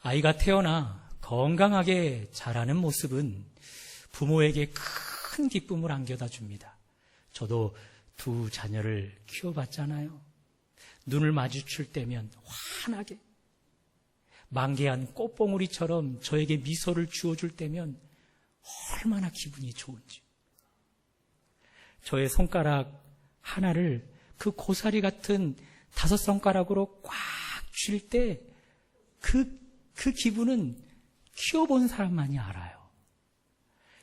아이가 태어나 건강하게 자라는 모습은 부모에게 큰 기쁨을 안겨다 줍니다. 저도 두 자녀를 키워봤잖아요. 눈을 마주칠 때면 환하게, 만개한 꽃봉오리처럼 저에게 미소를 주어줄 때면 얼마나 기분이 좋은지. 저의 손가락 하나를 그 고사리 같은 5손가락으로 꽉 쥘 때 그 기분은 키워본 사람만이 알아요.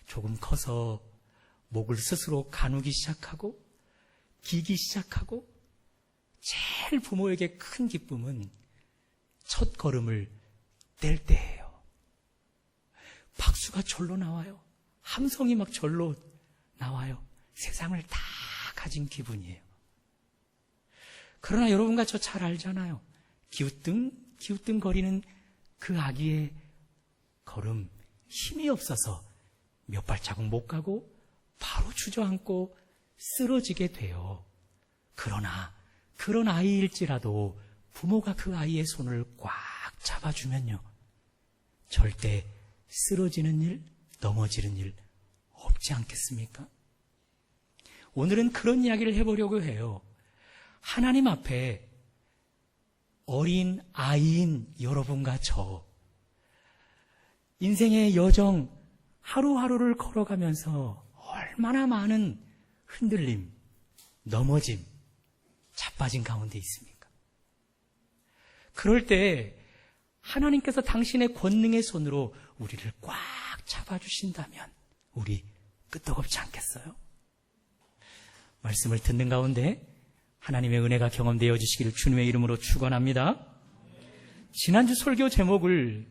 조금 커서 목을 스스로 가누기 시작하고 기기 시작하고 제일 부모에게 큰 기쁨은 첫 걸음을 뗄 때예요. 박수가 절로 나와요. 함성이 막 절로 나와요. 세상을 다 가진 기분이에요. 그러나 여러분과 저 잘 알잖아요. 기우뚱 거리는 그 아기의 걸음, 힘이 없어서 몇 발자국 못 가고 바로 주저앉고 쓰러지게 돼요. 그러나 그런 아이일지라도 부모가 그 아이의 손을 꽉 잡아주면요, 절대 쓰러지는 일, 넘어지는 일 없지 않겠습니까? 오늘은 그런 이야기를 해보려고 해요. 하나님 앞에 어린 아이인 여러분과 저, 인생의 여정 하루하루를 걸어가면서 얼마나 많은 흔들림, 넘어짐, 자빠진 가운데 있습니까? 그럴 때 하나님께서 당신의 권능의 손으로 우리를 꽉 잡아주신다면 우리 끄떡없지 않겠어요? 말씀을 듣는 가운데 하나님의 은혜가 경험되어 주시기를 주님의 이름으로 축원합니다. 지난주 설교 제목을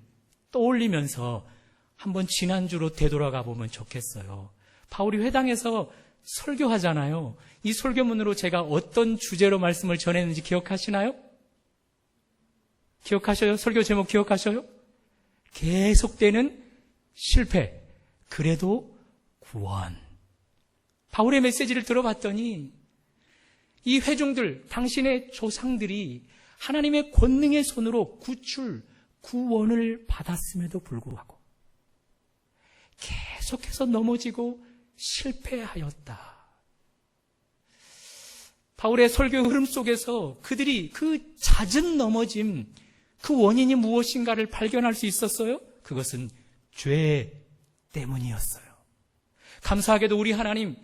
떠올리면서 한번 지난주로 되돌아가 보면 좋겠어요. 바울이 회당에서 설교하잖아요. 이 설교문으로 제가 어떤 주제로 말씀을 전했는지 기억하시나요? 기억하셔요? 설교 제목 기억하셔요? 계속되는 실패, 그래도 구원. 바울의 메시지를 들어봤더니 이 회중들, 당신의 조상들이 하나님의 권능의 손으로 구출, 구원을 받았음에도 불구하고 계속해서 넘어지고 실패하였다. 바울의 설교 흐름 속에서 그들이 그 잦은 넘어짐, 그 원인이 무엇인가를 발견할 수 있었어요? 그것은 죄 때문이었어요. 감사하게도 우리 하나님,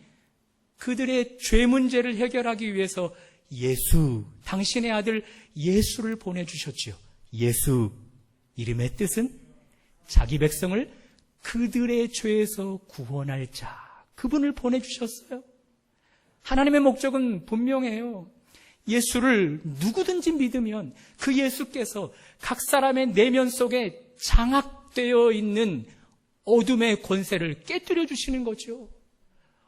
그들의 죄 문제를 해결하기 위해서 예수, 당신의 아들 예수를 보내주셨지요. 예수, 이름의 뜻은 자기 백성을 그들의 죄에서 구원할 자, 그분을 보내주셨어요. 하나님의 목적은 분명해요. 예수를 누구든지 믿으면 그 예수께서 각 사람의 내면 속에 장악되어 있는 어둠의 권세를 깨뜨려 주시는 거죠.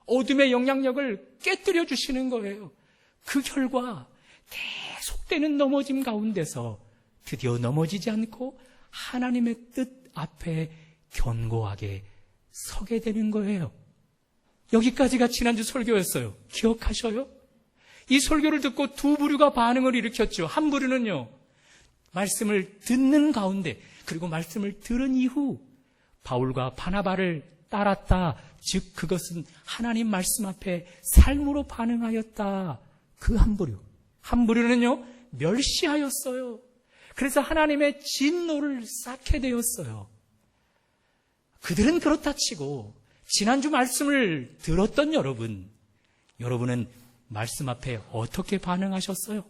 어둠의 영향력을 깨뜨려 주시는 거예요. 그 결과 계속되는 넘어짐 가운데서 드디어 넘어지지 않고 하나님의 뜻 앞에 견고하게 서게 되는 거예요. 여기까지가 지난주 설교였어요. 기억하셔요? 이 설교를 듣고 두 부류가 반응을 일으켰죠. 한 부류는요, 말씀을 듣는 가운데, 그리고 말씀을 들은 이후 바울과 바나바를 따랐다. 즉 그것은 하나님 말씀 앞에 삶으로 반응하였다. 그 한 부류. 한 부류는요, 멸시하였어요. 그래서 하나님의 진노를 쌓게 되었어요. 그들은 그렇다 치고 지난주 말씀을 들었던 여러분은 말씀 앞에 어떻게 반응하셨어요?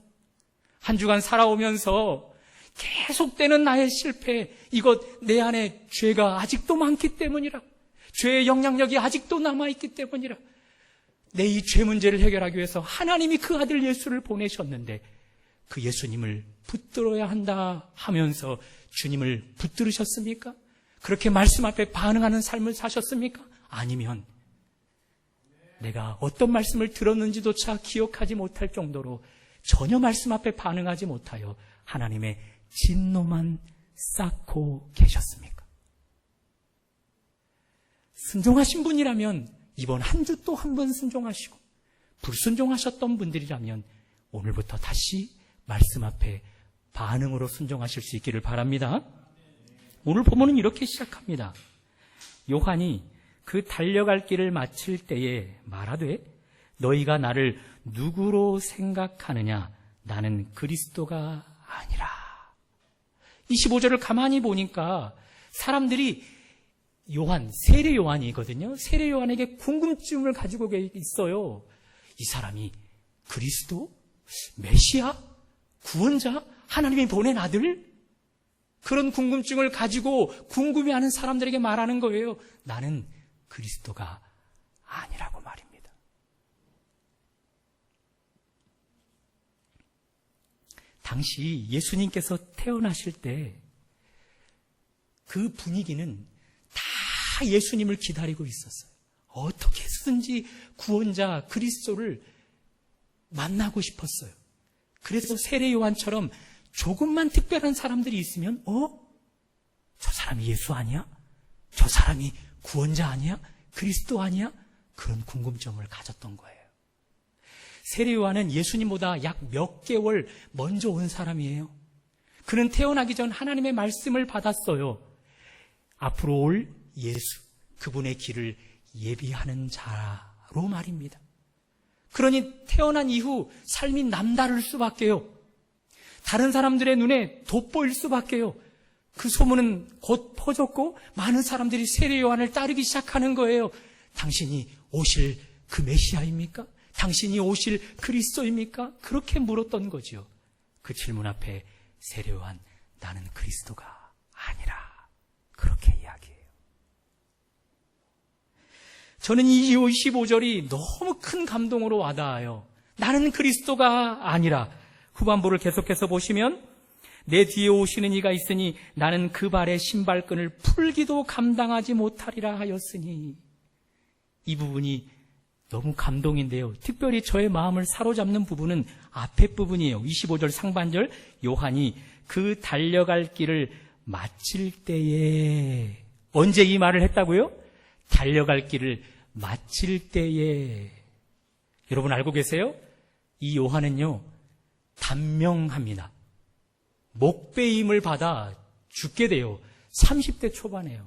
한 주간 살아오면서 계속되는 나의 실패, 이것 내 안에 죄가 아직도 많기 때문이라, 죄의 영향력이 아직도 남아있기 때문이라, 내 이 죄 문제를 해결하기 위해서 하나님이 그 아들 예수를 보내셨는데 그 예수님을 붙들어야 한다 하면서 주님을 붙들으셨습니까? 그렇게 말씀 앞에 반응하는 삶을 사셨습니까? 아니면 내가 어떤 말씀을 들었는지조차 기억하지 못할 정도로 전혀 말씀 앞에 반응하지 못하여 하나님의 진노만 쌓고 계셨습니까? 순종하신 분이라면 이번 한 주 또 한 번 순종하시고, 불순종하셨던 분들이라면 오늘부터 다시 말씀 앞에 반응으로 순종하실 수 있기를 바랍니다. 오늘 본문은 이렇게 시작합니다. 요한이 그 달려갈 길을 마칠 때에 말하되 너희가 나를 누구로 생각하느냐? 나는 그리스도가 아니라. 25절을 가만히 보니까 사람들이 세례 요한이거든요. 세례 요한에게 궁금증을 가지고 있어요. 이 사람이 그리스도? 메시아? 구원자? 하나님이 보낸 아들? 그런 궁금증을 가지고 궁금해하는 사람들에게 말하는 거예요. 나는 그리스도가 아니라고 말입니다. 당시 예수님께서 태어나실 때 그 분위기는 다 예수님을 기다리고 있었어요. 어떻게 해서든지 구원자 그리스도를 만나고 싶었어요. 그래서 세례 요한처럼 조금만 특별한 사람들이 있으면 저 사람이 예수 아니야? 저 사람이 구원자 아니야? 그리스도 아니야? 그런 궁금증을 가졌던 거예요. 세례 요한은 예수님보다 약 몇 개월 먼저 온 사람이에요. 그는 태어나기 전 하나님의 말씀을 받았어요. 앞으로 올 예수, 그분의 길을 예비하는 자로 말입니다. 그러니 태어난 이후 삶이 남다를 수밖에요. 다른 사람들의 눈에 돋보일 수밖에요. 그 소문은 곧 퍼졌고 많은 사람들이 세례 요한을 따르기 시작하는 거예요. 당신이 오실 그 메시아입니까? 당신이 오실 그리스도입니까? 그렇게 물었던 거죠. 그 질문 앞에 세례 요한, 나는 그리스도가 아니라 그렇게 이야기해요. 저는 이 25절이 너무 큰 감동으로 와닿아요. 나는 그리스도가 아니라. 후반부를 계속해서 보시면 내 뒤에 오시는 이가 있으니 나는 그 발의 신발끈을 풀기도 감당하지 못하리라 하였으니. 이 부분이 너무 감동인데요. 특별히 저의 마음을 사로잡는 부분은 앞에 부분이에요. 25절 상반절, 요한이 그 달려갈 길을 마칠 때에. 언제 이 말을 했다고요? 달려갈 길을 마칠 때에. 여러분 알고 계세요? 이 요한은요, 단명합니다. 목배임을 받아 죽게 돼요. 30대 초반에요.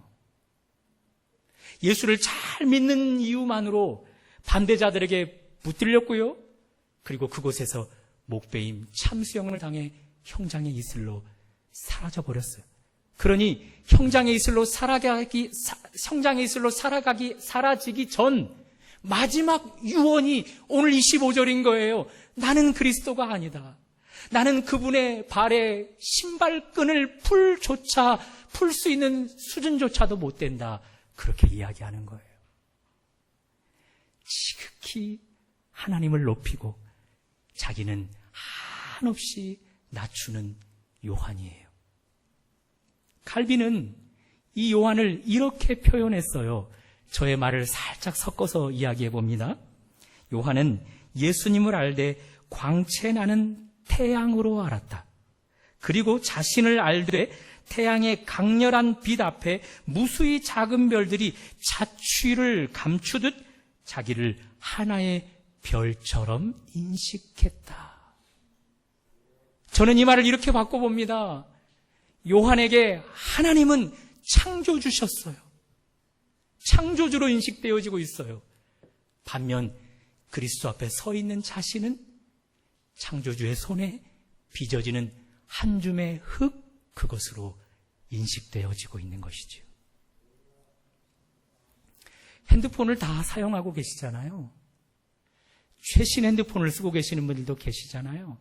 예수를 잘 믿는 이유만으로 반대자들에게 붙들렸고요. 그리고 그곳에서 목배임 참수형을 당해 형장의 이슬로 사라져버렸어요. 그러니 형장의 이슬로 사라지기 전 마지막 유언이 오늘 25절인 거예요. 나는 그리스도가 아니다. 나는 그분의 발에 신발끈을 풀 수 있는 수준조차도 못 된다. 그렇게 이야기하는 거예요. 지극히 하나님을 높이고 자기는 한없이 낮추는 요한이에요. 칼빈은 이 요한을 이렇게 표현했어요. 저의 말을 살짝 섞어서 이야기해 봅니다. 요한은 예수님을 알되 광채 나는 태양으로 알았다. 그리고 자신을 알되 태양의 강렬한 빛 앞에 무수히 작은 별들이 자취를 감추듯 자기를 하나의 별처럼 인식했다. 저는 이 말을 이렇게 바꿔봅니다. 요한에게 하나님은 창조주셨어요. 창조주로 인식되어지고 있어요. 반면 그리스도 앞에 서 있는 자신은 창조주의 손에 빚어지는 한 줌의 흙, 그것으로 인식되어지고 있는 것이죠. 핸드폰을 다 사용하고 계시잖아요. 최신 핸드폰을 쓰고 계시는 분들도 계시잖아요.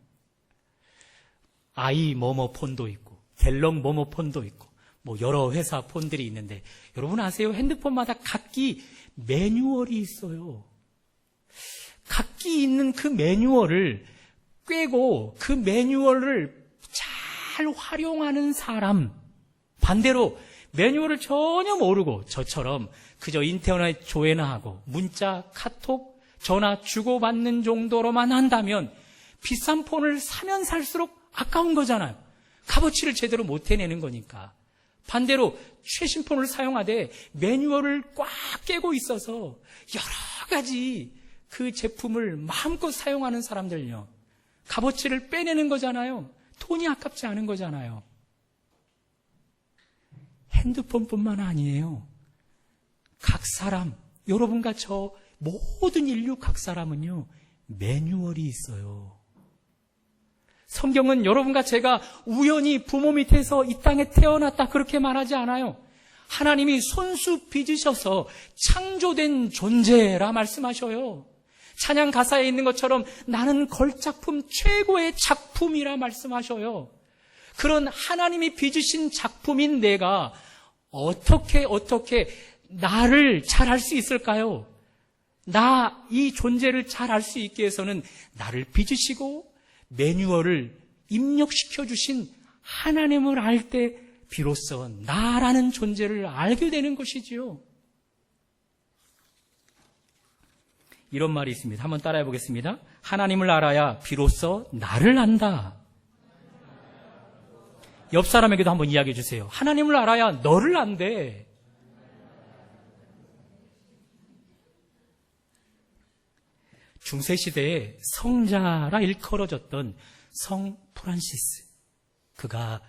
아이 뭐뭐 폰도 있고 갤럭 뭐뭐 폰도 있고 여러 회사 폰들이 있는데 여러분 아세요? 핸드폰마다 각기 매뉴얼이 있어요. 각기 있는 그 매뉴얼을 꿰고 그 매뉴얼을 잘 활용하는 사람, 반대로 매뉴얼을 전혀 모르고 저처럼 그저 인터넷 조회나 하고 문자, 카톡, 전화 주고받는 정도로만 한다면 비싼 폰을 사면 살수록 아까운 거잖아요. 값어치를 제대로 못 해내는 거니까. 반대로 최신 폰을 사용하되 매뉴얼을 꽉 깨고 있어서 여러 가지 그 제품을 마음껏 사용하는 사람들요, 값어치를 빼내는 거잖아요. 돈이 아깝지 않은 거잖아요. 핸드폰뿐만 아니에요. 각 사람, 여러분과 저 모든 인류 각 사람은요, 매뉴얼이 있어요. 성경은 여러분과 제가 우연히 부모 밑에서 이 땅에 태어났다 그렇게 말하지 않아요. 하나님이 손수 빚으셔서 창조된 존재라 말씀하셔요. 찬양 가사에 있는 것처럼 나는 걸작품 최고의 작품이라 말씀하셔요. 그런 하나님이 빚으신 작품인 내가 어떻게 나를 잘 알 수 있을까요? 이 존재를 잘 알 수 있게 해서는 나를 빚으시고 매뉴얼을 입력시켜 주신 하나님을 알 때 비로소 나라는 존재를 알게 되는 것이지요. 이런 말이 있습니다. 한번 따라해 보겠습니다. 하나님을 알아야 비로소 나를 안다. 옆 사람에게도 한번 이야기해 주세요. 하나님을 알아야 너를 안대. 중세시대에 성자라 일컬어졌던 성 프란시스, 그가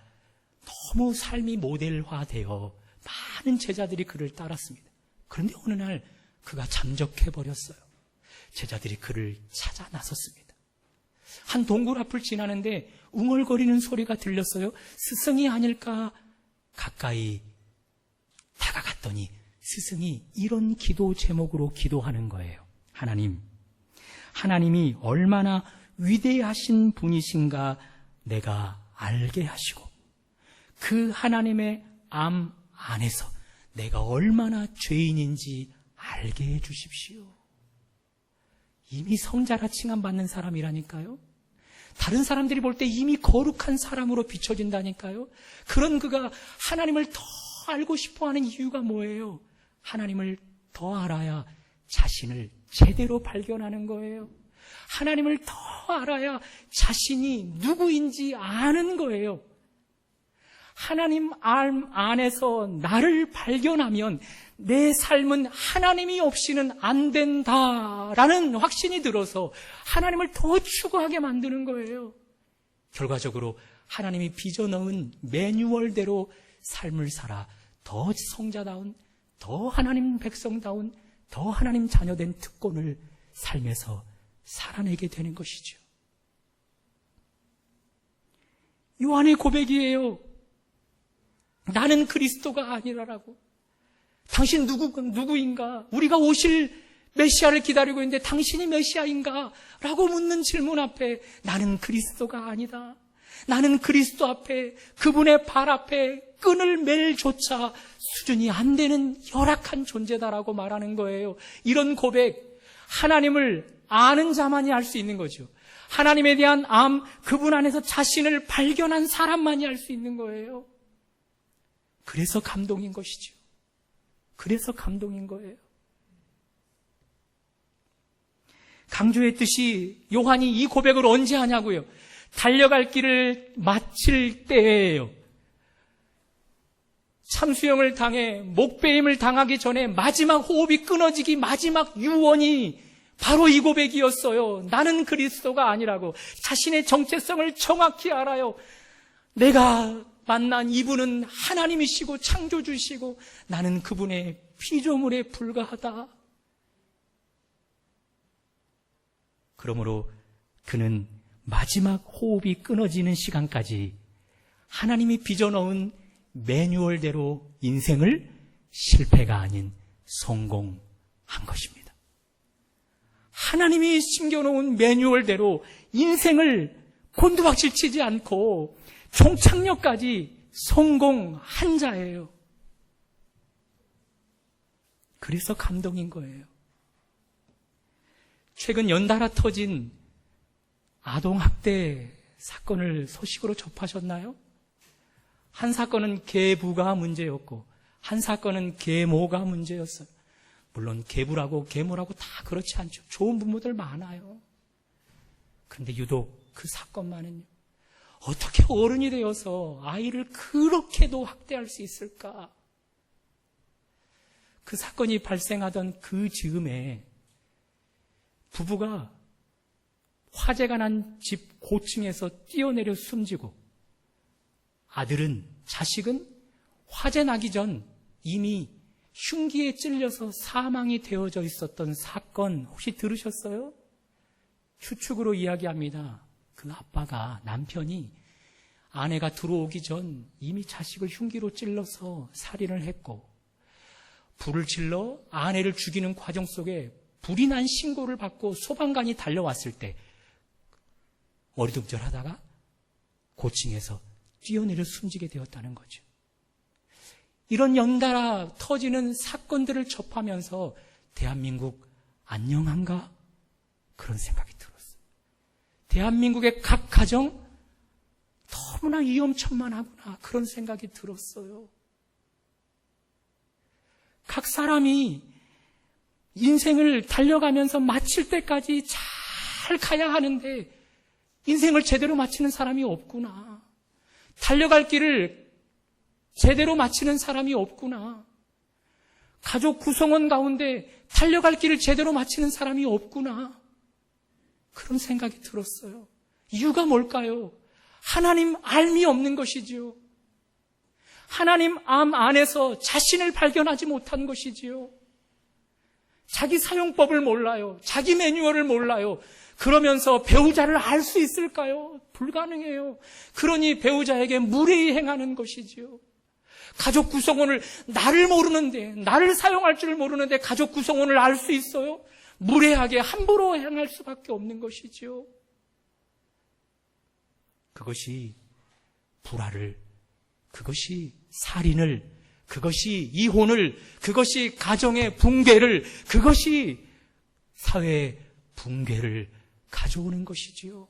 너무 삶이 모델화되어 많은 제자들이 그를 따랐습니다. 그런데 어느 날 그가 잠적해버렸어요. 제자들이 그를 찾아 나섰습니다. 한 동굴 앞을 지나는데 웅얼거리는 소리가 들렸어요. 스승이 아닐까 가까이 다가갔더니 스승이 이런 기도 제목으로 기도하는 거예요. 하나님이 얼마나 위대하신 분이신가 내가 알게 하시고 그 하나님의 암 안에서 내가 얼마나 죄인인지 알게 해 주십시오. 이미 성자라 칭함받는 사람이라니까요. 다른 사람들이 볼 때 이미 거룩한 사람으로 비춰진다니까요. 그런 그가 하나님을 더 알고 싶어하는 이유가 뭐예요? 하나님을 더 알아야 자신을 제대로 발견하는 거예요. 하나님을 더 알아야 자신이 누구인지 아는 거예요. 하나님 안에서 나를 발견하면 내 삶은 하나님이 없이는 안 된다라는 확신이 들어서 하나님을 더 추구하게 만드는 거예요. 결과적으로 하나님이 빚어넣은 매뉴얼대로 삶을 살아 더 성자다운, 더 하나님 백성다운, 더 하나님 자녀된 특권을 삶에서 살아내게 되는 것이죠. 요한의 고백이에요. 나는 그리스도가 아니라라고. 당신 누구인가? 우리가 오실 메시아를 기다리고 있는데 당신이 메시아인가? 라고 묻는 질문 앞에 나는 그리스도가 아니다. 나는 그리스도 앞에, 그분의 발 앞에 끈을 맬 조차 수준이 안 되는 열악한 존재다라고 말하는 거예요. 이런 고백, 하나님을 아는 자만이 할 수 있는 거죠. 하나님에 대한 그분 안에서 자신을 발견한 사람만이 할 수 있는 거예요. 그래서 감동인 것이죠. 그래서 감동인 거예요. 강조했듯이 요한이 이 고백을 언제 하냐고요? 달려갈 길을 마칠 때예요. 참수형을 당해 목베임을 당하기 전에 마지막 호흡이 끊어지기 마지막 유언이 바로 이 고백이었어요. 나는 그리스도가 아니라고. 자신의 정체성을 정확히 알아요. 내가 만난 이분은 하나님이시고 창조주시고 나는 그분의 피조물에 불과하다. 그러므로 그는 마지막 호흡이 끊어지는 시간까지 하나님이 빚어넣은 매뉴얼대로 인생을 실패가 아닌 성공한 것입니다. 하나님이 심겨놓은 매뉴얼대로 인생을 곤두박질 치지 않고 종착역까지 성공한 자예요. 그래서 감동인 거예요. 최근 연달아 터진 아동학대 사건을 소식으로 접하셨나요? 한 사건은 계부가 문제였고 한 사건은 계모가 문제였어요. 물론 계부라고 계모라고 다 그렇지 않죠. 좋은 부모들 많아요. 그런데 유독 그 사건만은요. 어떻게 어른이 되어서 아이를 그렇게도 학대할 수 있을까? 그 사건이 발생하던 그 즈음에 부부가 화재가 난 집 고층에서 뛰어내려 숨지고 자식은 화재 나기 전 이미 흉기에 찔려서 사망이 되어져 있었던 사건 혹시 들으셨어요? 추측으로 이야기합니다. 그 아빠가, 남편이 아내가 들어오기 전 이미 자식을 흉기로 찔러서 살인을 했고, 불을 질러 아내를 죽이는 과정 속에 불이 난 신고를 받고 소방관이 달려왔을 때 어리둥절하다가 고층에서 뛰어내려 숨지게 되었다는 거죠. 이런 연달아 터지는 사건들을 접하면서 대한민국 안녕한가? 그런 생각이 들었어요. 대한민국의 각 가정 너무나 위험천만하구나, 그런 생각이 들었어요. 각 사람이 인생을 달려가면서 마칠 때까지 잘 가야 하는데 인생을 제대로 마치는 사람이 없구나. 달려갈 길을 제대로 마치는 사람이 없구나. 가족 구성원 가운데 달려갈 길을 제대로 마치는 사람이 없구나. 그런 생각이 들었어요. 이유가 뭘까요? 하나님 알미 없는 것이지요. 하나님 암 안에서 자신을 발견하지 못한 것이지요. 자기 사용법을 몰라요. 자기 매뉴얼을 몰라요. 그러면서 배우자를 알 수 있을까요? 불가능해요. 그러니 배우자에게 무례히 행하는 것이지요. 가족 구성원을 나를 모르는데, 나를 사용할 줄 모르는데 가족 구성원을 알 수 있어요? 무례하게 함부로 행할 수밖에 없는 것이지요. 그것이 불화를, 그것이 살인을, 그것이 이혼을, 그것이 가정의 붕괴를, 그것이 사회의 붕괴를 가져오는 것이지요.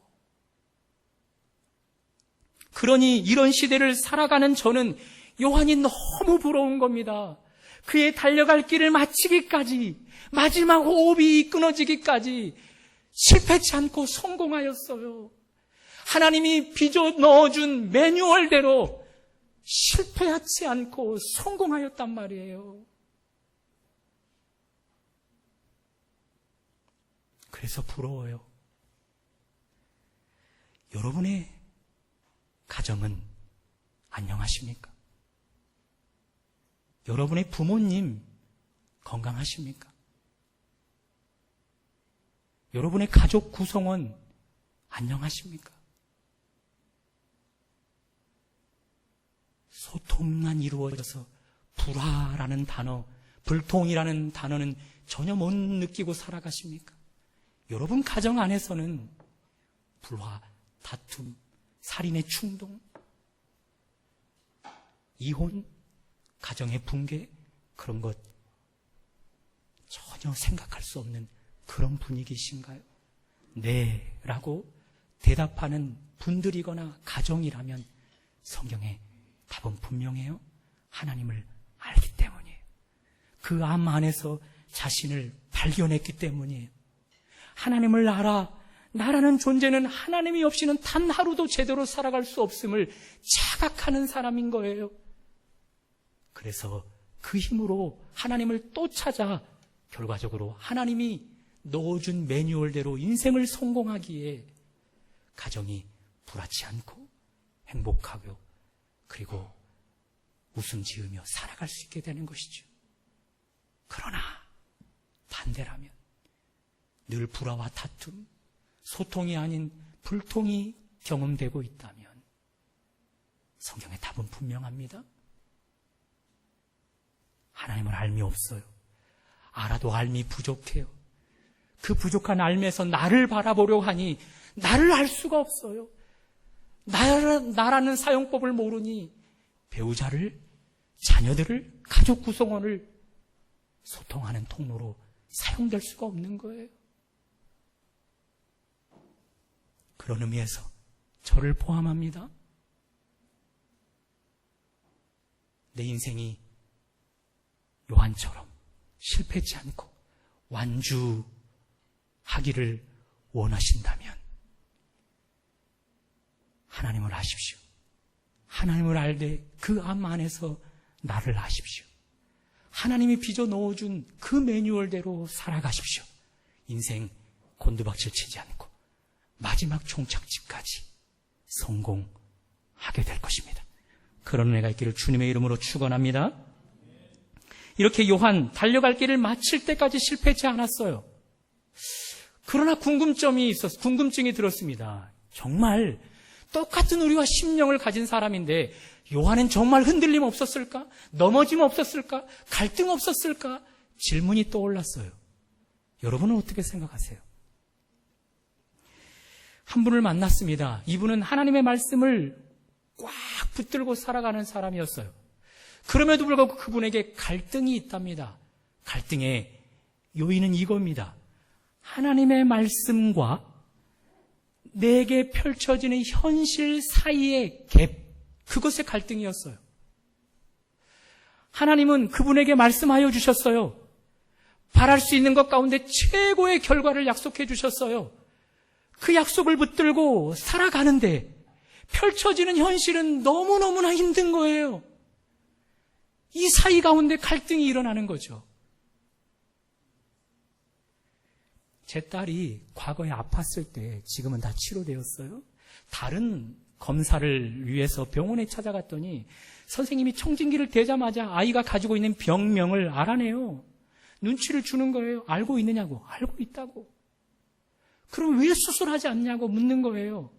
그러니 이런 시대를 살아가는 저는 요한이 너무 부러운 겁니다. 그의 달려갈 길을 마치기까지, 마지막 호흡이 끊어지기까지 실패치 않고 성공하였어요. 하나님이 빚어 넣어준 매뉴얼대로 실패하지 않고 성공하였단 말이에요. 그래서 부러워요. 여러분의 가정은 안녕하십니까? 여러분의 부모님 건강하십니까? 여러분의 가족 구성원 안녕하십니까? 소통만 이루어져서 불화라는 단어, 불통이라는 단어는 전혀 못 느끼고 살아가십니까? 여러분 가정 안에서는 불화, 다툼, 살인의 충동, 이혼, 가정의 붕괴, 그런 것 전혀 생각할 수 없는 그런 분위기이신가요? 네 라고 대답하는 분들이거나 가정이라면 성경의 답은 분명해요. 하나님을 알기 때문이에요. 그 암 안에서 자신을 발견했기 때문이에요. 하나님을 알아, 나라는 존재는 하나님이 없이는 단 하루도 제대로 살아갈 수 없음을 자각하는 사람인 거예요. 그래서 그 힘으로 하나님을 또 찾아 결과적으로 하나님이 넣어준 매뉴얼대로 인생을 성공하기에 가정이 불화치 않고 행복하고 그리고 웃음 지으며 살아갈 수 있게 되는 것이죠. 그러나 반대라면 늘 불화와 다툼, 소통이 아닌 불통이 경험되고 있다면 성경의 답은 분명합니다. 하나님을 알미 없어요. 알아도 알미 부족해요. 그 부족한 알미에서 나를 바라보려 하니 나를 알 수가 없어요. 나라는 사용법을 모르니 배우자를, 자녀들을, 가족 구성원을 소통하는 통로로 사용될 수가 없는 거예요. 그런 의미에서 저를 포함합니다. 내 인생이 요한처럼 실패치 않고 완주하기를 원하신다면 하나님을 아십시오. 하나님을 알되 그 암 안에서 나를 아십시오. 하나님이 빚어 넣어준 그 매뉴얼대로 살아가십시오. 인생 곤두박질 치지 않고 마지막 종착지까지 성공하게 될 것입니다. 그런 은혜가 있기를 주님의 이름으로 축원합니다. 이렇게 요한 달려갈 길을 마칠 때까지 실패하지 않았어요. 그러나 궁금증이 들었습니다. 정말 똑같은 우리와 심령을 가진 사람인데 요한은 정말 흔들림 없었을까? 넘어짐 없었을까? 갈등 없었을까? 질문이 떠올랐어요. 여러분은 어떻게 생각하세요? 한 분을 만났습니다. 이분은 하나님의 말씀을 꽉 붙들고 살아가는 사람이었어요. 그럼에도 불구하고 그분에게 갈등이 있답니다. 갈등의 요인은 이겁니다. 하나님의 말씀과 내게 펼쳐지는 현실 사이의 갭, 그것의 갈등이었어요. 하나님은 그분에게 말씀하여 주셨어요. 바랄 수 있는 것 가운데 최고의 결과를 약속해 주셨어요. 그 약속을 붙들고 살아가는데 펼쳐지는 현실은 너무너무나 힘든 거예요. 이 사이 가운데 갈등이 일어나는 거죠. 제 딸이 과거에 아팠을 때 지금은 다 치료되었어요. 다른 검사를 위해서 병원에 찾아갔더니 선생님이 청진기를 대자마자 아이가 가지고 있는 병명을 알아내요. 눈치를 주는 거예요. 알고 있느냐고. 알고 있다고. 그럼 왜 수술하지 않냐고 묻는 거예요.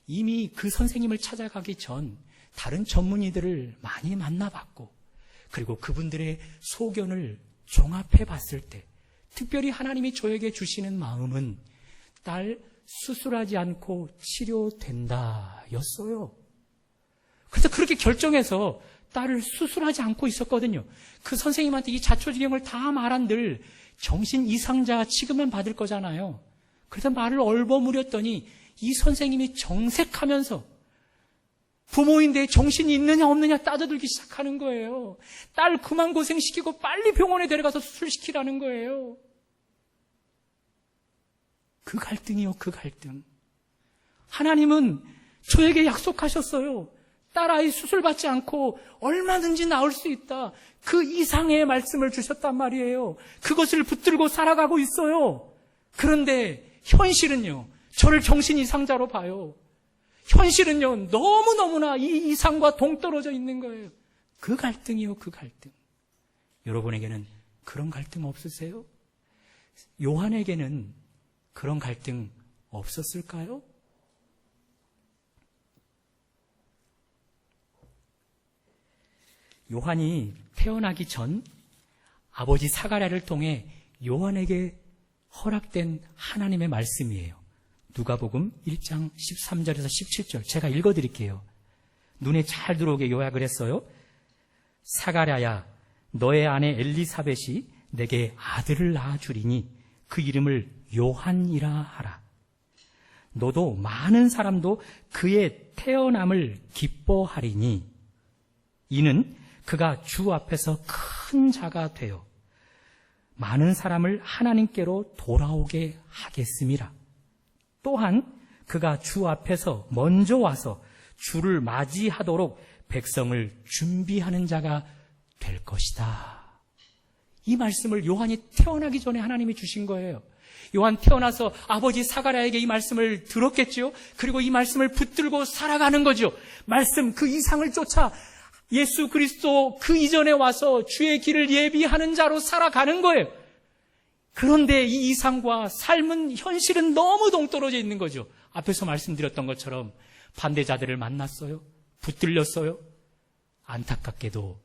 이미 그 선생님을 찾아가기 전 다른 전문의들을 많이 만나봤고 그리고 그분들의 소견을 종합해 봤을 때 특별히 하나님이 저에게 주시는 마음은 딸 수술하지 않고 치료된다 였어요. 그래서 그렇게 결정해서 딸을 수술하지 않고 있었거든요. 그 선생님한테 이 자초지경을 다 말한들 정신 이상자 취급만 받을 거잖아요. 그래서 말을 얼버무렸더니 이 선생님이 정색하면서 부모인데 정신이 있느냐 없느냐 따져들기 시작하는 거예요. 딸 그만 고생시키고 빨리 병원에 데려가서 수술시키라는 거예요. 그 갈등이요, 그 갈등. 하나님은 저에게 약속하셨어요. 딸 아이 수술받지 않고 얼마든지 나을 수 있다. 그 이상의 말씀을 주셨단 말이에요. 그것을 붙들고 살아가고 있어요. 그런데 현실은요, 저를 정신 이상자로 봐요. 현실은요, 너무너무나 이 이상과 동떨어져 있는 거예요. 그 갈등이요, 그 갈등. 여러분에게는 그런 갈등 없으세요? 요한에게는 그런 갈등 없었을까요? 요한이 태어나기 전 아버지 사가랴를 통해 요한에게 허락된 하나님의 말씀이에요. 누가복음 1장 13절에서 17절 제가 읽어드릴게요. 눈에 잘 들어오게 요약을 했어요. 사가랴야 너의 아내 엘리사벳이 내게 아들을 낳아주리니 그 이름을 요한이라 하라. 너도 많은 사람도 그의 태어남을 기뻐하리니 이는 그가 주 앞에서 큰 자가 되어 많은 사람을 하나님께로 돌아오게 하겠음이라. 또한 그가 주 앞에서 먼저 와서 주를 맞이하도록 백성을 준비하는 자가 될 것이다. 이 말씀을 요한이 태어나기 전에 하나님이 주신 거예요. 요한 태어나서 아버지 사가랴에게 이 말씀을 들었겠죠. 그리고 이 말씀을 붙들고 살아가는 거죠. 말씀 그 이상을 쫓아 예수 그리스도 그 이전에 와서 주의 길을 예비하는 자로 살아가는 거예요. 그런데 이 이상과 삶은 현실은 너무 동떨어져 있는 거죠. 앞에서 말씀드렸던 것처럼 반대자들을 만났어요. 붙들렸어요. 안타깝게도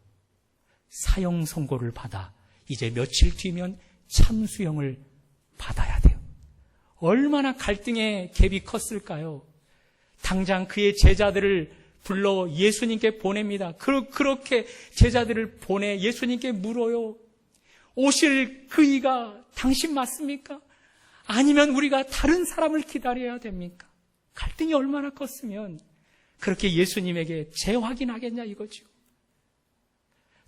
사형 선고를 받아 이제 며칠 뒤면 참수형을 받아야 돼요. 얼마나 갈등의 갭이 컸을까요? 당장 그의 제자들을 불러 예수님께 보냅니다. 그렇게 제자들을 보내 예수님께 물어요. 오실 그이가 당신 맞습니까? 아니면 우리가 다른 사람을 기다려야 됩니까? 갈등이 얼마나 컸으면 그렇게 예수님에게 재확인하겠냐 이거죠.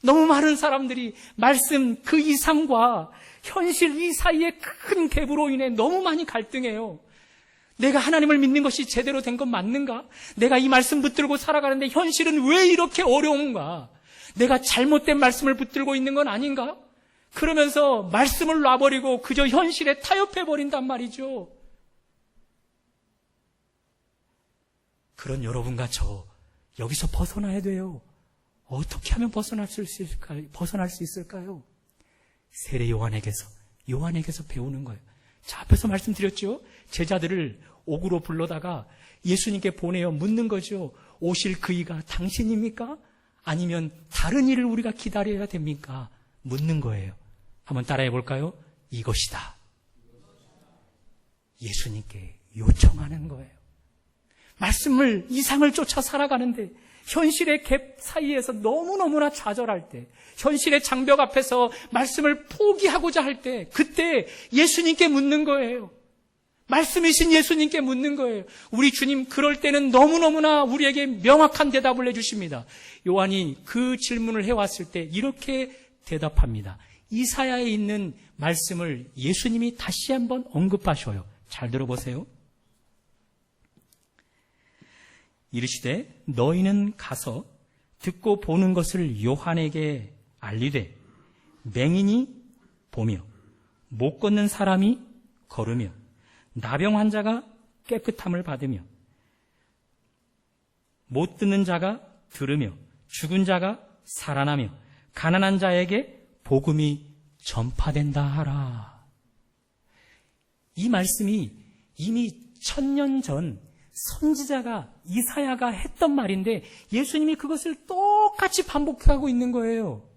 너무 많은 사람들이 말씀 그 이상과 현실 이 사이의 큰 갭으로 인해 너무 많이 갈등해요. 내가 하나님을 믿는 것이 제대로 된 건 맞는가? 내가 이 말씀 붙들고 살아가는데 현실은 왜 이렇게 어려운가? 내가 잘못된 말씀을 붙들고 있는 건 아닌가? 그러면서 말씀을 놔버리고 그저 현실에 타협해버린단 말이죠. 그런 여러분과 저 여기서 벗어나야 돼요. 어떻게 하면 벗어날 수 있을까요? 세례 요한에게서 배우는 거예요. 자, 앞에서 말씀드렸죠? 제자들을 옥으로 불러다가 예수님께 보내어 묻는 거죠. 오실 그이가 당신입니까? 아니면 다른 일을 우리가 기다려야 됩니까? 묻는 거예요. 한번 따라해 볼까요? 이것이다. 예수님께 요청하는 거예요. 말씀을, 이상을 쫓아 살아가는데 현실의 갭 사이에서 너무너무나 좌절할 때, 현실의 장벽 앞에서 말씀을 포기하고자 할 때, 그때 예수님께 묻는 거예요. 말씀이신 예수님께 묻는 거예요. 우리 주님 그럴 때는 너무너무나 우리에게 명확한 대답을 해주십니다. 요한이 그 질문을 해왔을 때 이렇게 대답합니다. 이사야에 있는 말씀을 예수님이 다시 한번 언급하셔요. 잘 들어보세요. 이르시되 너희는 가서 듣고 보는 것을 요한에게 알리되 맹인이 보며 못 걷는 사람이 걸으며 나병 환자가 깨끗함을 받으며 못 듣는 자가 들으며 죽은 자가 살아나며 가난한 자에게 복음이 전파된다 하라. 이 말씀이 이미 1000년 전 선지자가 이사야가 했던 말인데 예수님이 그것을 똑같이 반복하고 있는 거예요.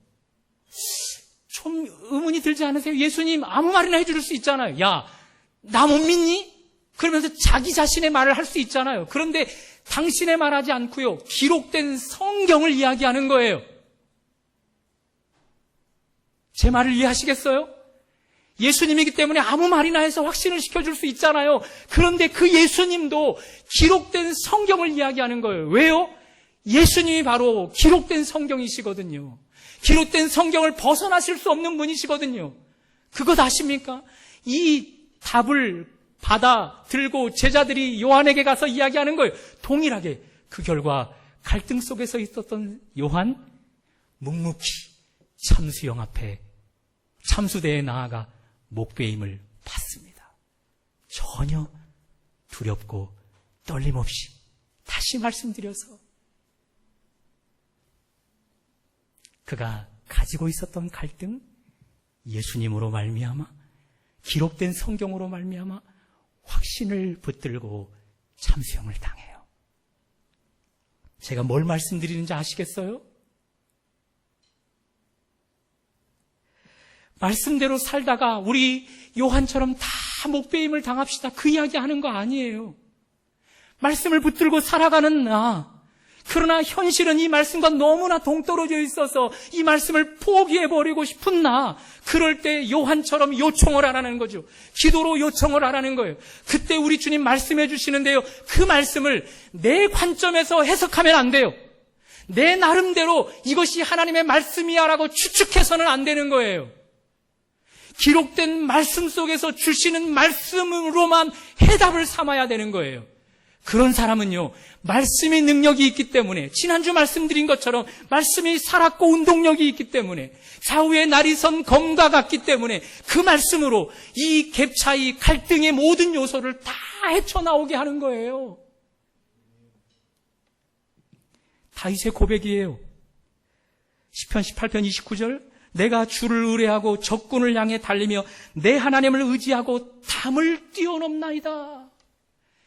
좀 의문이 들지 않으세요? 예수님 아무 말이나 해줄 수 있잖아요. 야, 나 못 믿니? 그러면서 자기 자신의 말을 할 수 있잖아요. 그런데 당신의 말하지 않고요, 기록된 성경을 이야기하는 거예요. 제 말을 이해하시겠어요? 예수님이기 때문에 아무 말이나 해서 확신을 시켜줄 수 있잖아요. 그런데 그 예수님도 기록된 성경을 이야기하는 거예요. 왜요? 예수님이 바로 기록된 성경이시거든요. 기록된 성경을 벗어나실 수 없는 분이시거든요. 그것 아십니까? 이 답을 받아 들고 제자들이 요한에게 가서 이야기하는 거예요. 동일하게 그 결과 갈등 속에서 있었던 요한, 묵묵히 참수형 앞에 참수대에 나아가 목베임을 받습니다. 전혀 두렵고 떨림 없이, 다시 말씀드려서 그가 가지고 있었던 갈등, 예수님으로 말미암아, 기록된 성경으로 말미암아 확신을 붙들고 참수형을 당해요. 제가 뭘 말씀드리는지 아시겠어요? 말씀대로 살다가 우리 요한처럼 다 목베임을 당합시다, 그 이야기 하는 거 아니에요. 말씀을 붙들고 살아가는 나, 그러나 현실은 이 말씀과 너무나 동떨어져 있어서 이 말씀을 포기해버리고 싶은 나, 그럴 때 요한처럼 요청을 하라는 거죠. 기도로 요청을 하라는 거예요. 그때 우리 주님 말씀해 주시는데요, 그 말씀을 내 관점에서 해석하면 안 돼요. 내 나름대로 이것이 하나님의 말씀이야 라고 추측해서는 안 되는 거예요. 기록된 말씀 속에서 주시는 말씀으로만 해답을 삼아야 되는 거예요. 그런 사람은요, 말씀의 능력이 있기 때문에, 지난주 말씀드린 것처럼 말씀이 살았고 운동력이 있기 때문에, 좌우의 날이 선 검과 같기 때문에 그 말씀으로 이 갭 차이, 갈등의 모든 요소를 다 헤쳐나오게 하는 거예요. 다윗의 고백이에요. 시편 18편 29절, 내가 주를 의뢰하고 적군을 향해 달리며 내 하나님을 의지하고 담을 뛰어넘나이다.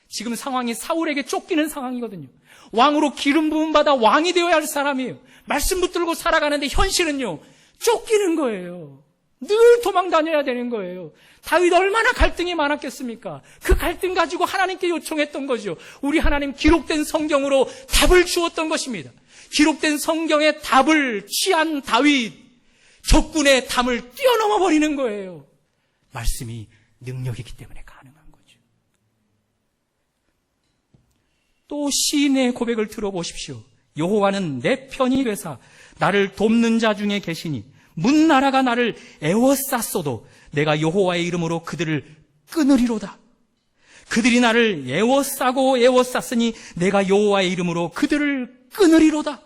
지금 상황이 사울에게 쫓기는 상황이거든요. 왕으로 기름 부음 받아 왕이 되어야 할 사람이에요. 말씀 붙들고 살아가는데 현실은요, 쫓기는 거예요. 늘 도망 다녀야 되는 거예요. 다윗 얼마나 갈등이 많았겠습니까? 그 갈등 가지고 하나님께 요청했던 거죠. 우리 하나님 기록된 성경으로 답을 주었던 것입니다. 기록된 성경의 답을 취한 다윗, 적군의 담을 뛰어넘어 버리는 거예요. 말씀이 능력이기 때문에 가능한 거죠. 또 시인의 고백을 들어보십시오. 여호와는 내 편이 되사 나를 돕는 자 중에 계시니 문 나라가 나를 애워쌌어도 내가 여호와의 이름으로 그들을 끊으리로다. 그들이 나를 애워쌌으니 내가 여호와의 이름으로 그들을 끊으리로다.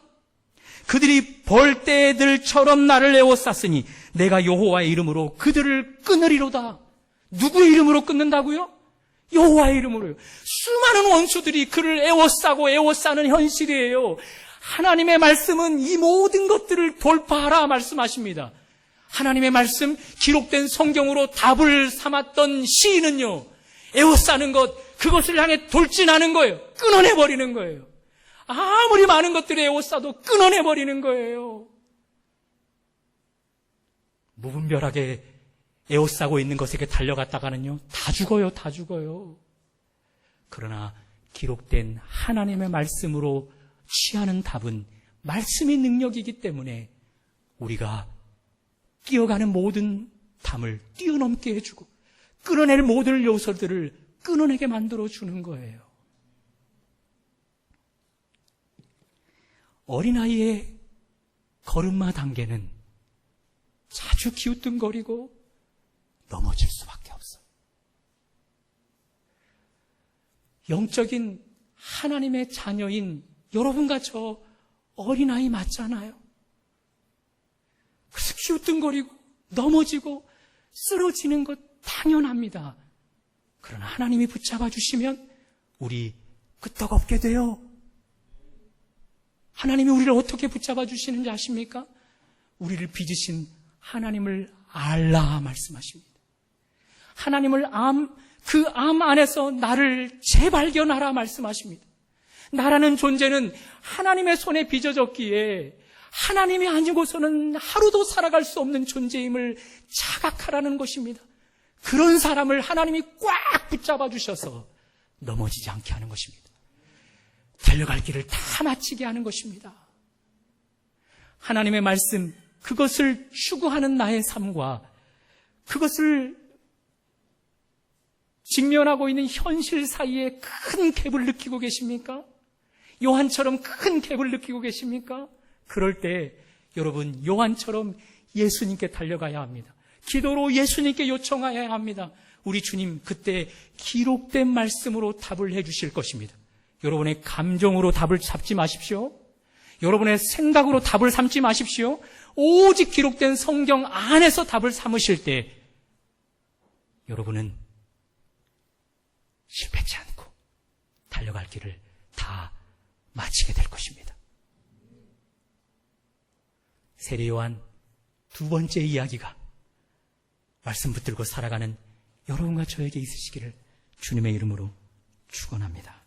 그들이 벌떼들처럼 나를 애워쌌으니 내가 여호와의 이름으로 그들을 끊으리로다. 누구의 이름으로 끊는다고요? 여호와의 이름으로요. 수많은 원수들이 그를 애워싸고 애워싸는 현실이에요. 하나님의 말씀은 이 모든 것들을 돌파하라 말씀하십니다. 하나님의 말씀, 기록된 성경으로 답을 삼았던 시인은요, 애워싸는 것, 그것을 향해 돌진하는 거예요. 끊어내버리는 거예요. 아무리 많은 것들이 애워싸도 끊어내버리는 거예요. 무분별하게 애워싸고 있는 것에게 달려갔다가는요, 다 죽어요, 다 죽어요. 그러나 기록된 하나님의 말씀으로 취하는 답은 말씀의 능력이기 때문에 우리가 뛰어가는 모든 담을 뛰어넘게 해주고 끊어낼 모든 요소들을 끊어내게 만들어주는 거예요. 어린아이의 걸음마 단계는 자주 기우뚱거리고 넘어질 수밖에 없어요. 영적인 하나님의 자녀인 여러분과 저 어린아이 맞잖아요. 그래서 기우뚱거리고 넘어지고 쓰러지는 것 당연합니다. 그러나 하나님이 붙잡아 주시면 우리 끄떡없게 돼요. 하나님이 우리를 어떻게 붙잡아 주시는지 아십니까? 우리를 빚으신 하나님을 알라 말씀하십니다. 하나님을 그 암 안에서 나를 재발견하라 말씀하십니다. 나라는 존재는 하나님의 손에 빚어졌기에 하나님이 아니고서는 하루도 살아갈 수 없는 존재임을 자각하라는 것입니다. 그런 사람을 하나님이 꽉 붙잡아 주셔서 넘어지지 않게 하는 것입니다. 달려갈 길을 다 마치게 하는 것입니다. 하나님의 말씀, 그것을 추구하는 나의 삶과 그것을 직면하고 있는 현실 사이에 큰 갭을 느끼고 계십니까? 요한처럼 큰 갭을 느끼고 계십니까? 그럴 때 여러분, 요한처럼 예수님께 달려가야 합니다. 기도로 예수님께 요청해야 합니다. 우리 주님 그때 기록된 말씀으로 답을 해주실 것입니다. 여러분의 감정으로 답을 잡지 마십시오. 여러분의 생각으로 답을 삼지 마십시오. 오직 기록된 성경 안에서 답을 삼으실 때 여러분은 실패치 않고 달려갈 길을 다 마치게 될 것입니다. 세례 요한 두 번째 이야기가 말씀 붙들고 살아가는 여러분과 저에게 있으시기를 주님의 이름으로 축원합니다.